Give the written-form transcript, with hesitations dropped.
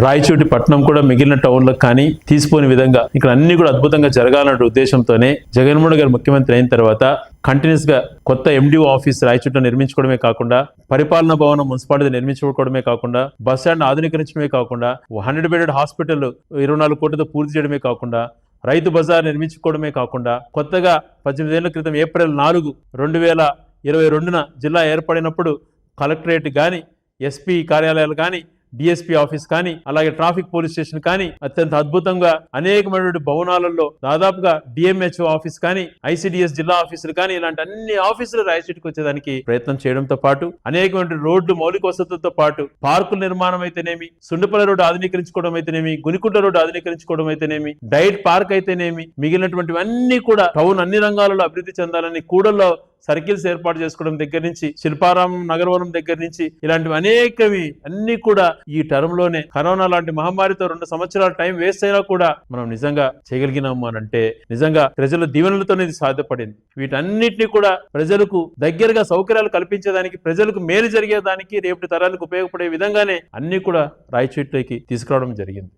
రాయచోటి పట్టణం కూడా మిగిలిన టౌన్లకు కానీ తీసిపోని విధంగా ఇక్కడ అన్ని కూడా అద్భుతంగా జరగాలన్న ఉద్దేశంతోనే జగన్మోహన్ గారు ముఖ్యమంత్రి అయిన తర్వాత కంటిన్యూస్ గా కొత్త ఎండిఓ ఆఫీస్ రాయచోటిలో నిర్మించుకోవడమే కాకుండా పరిపాలనా భవనం మున్సిపాలిటీ నిర్మించుకోవడమే కాకుండా బస్ స్టాండ్ ఆధునీకరించడమే కాకుండా 100 బెడెడ్ హాస్పిటల్ 24 కోట్లతో పూర్తి చేయడమే కాకుండా రైతు బజార్ నిర్మించుకోవడమే కాకుండా కొత్తగా 18 ఏళ్ల క్రితం ఏప్రిల్ 4, 2022న జిల్లా ఏర్పడినప్పుడు కలెక్టరేట్ కానీ ఎస్పీ కార్యాలయాలు కానీ డిఎస్పీ ఆఫీస్ కానీ అలాగే ట్రాఫిక్ పోలీస్ స్టేషన్ కానీ అత్యంత అద్భుతంగా అనేకమైనటువంటి భవనాలలో దాదాపుగా డిఎంహెచ్ఓ ఆఫీస్ కానీ ఐసిడిఎస్ జిల్లా ఆఫీసులు కానీ ఇలాంటి అన్ని ఆఫీసులు రాయచోటికి వచ్చేదానికి ప్రయత్నం చేయడంతో పాటు అనేకమైన రోడ్లు మౌలిక వసతులతో పాటు పార్కుల నిర్మాణం అయితేనేమి, సుండుపల్లి రోడ్డు ఆధునీకరించుకోవడం అయితేనేమి, గునికుంట రోడ్డు ఆధునీకరించుకోవడం అయితేనేమి, డైట్ పార్క్ అయితేనేమి, మిగిలినటువంటివన్నీ కూడా టౌన్ అన్ని రంగాలలో అభివృద్ధి చెందాలని కూడల్లో సర్కిల్స్ ఏర్పాటు చేసుకోవడం దగ్గర నుంచి శిల్పారామం నగరవనం దగ్గర నుంచి ఇలాంటివి అనేకవి అన్ని కూడా ఈ టర్మ్ లోనే కరోనా లాంటి మహమ్మారితో 2 సంవత్సరాల టైం వేస్ట్ అయినా కూడా మనం నిజంగా చేయగలిగినాము అని అంటే నిజంగా ప్రజల దీవెనలతోనే ఇది సాధ్యపడింది. వీటన్నిటిని కూడా ప్రజలకు దగ్గరగా సౌకర్యాలు కల్పించేదానికి, ప్రజలకు మేలు జరిగేదానికి, రేపటి తరాలకు ఉపయోగపడే విధంగానే అన్ని కూడా రాయచోటిలోకి తీసుకురావడం జరిగింది.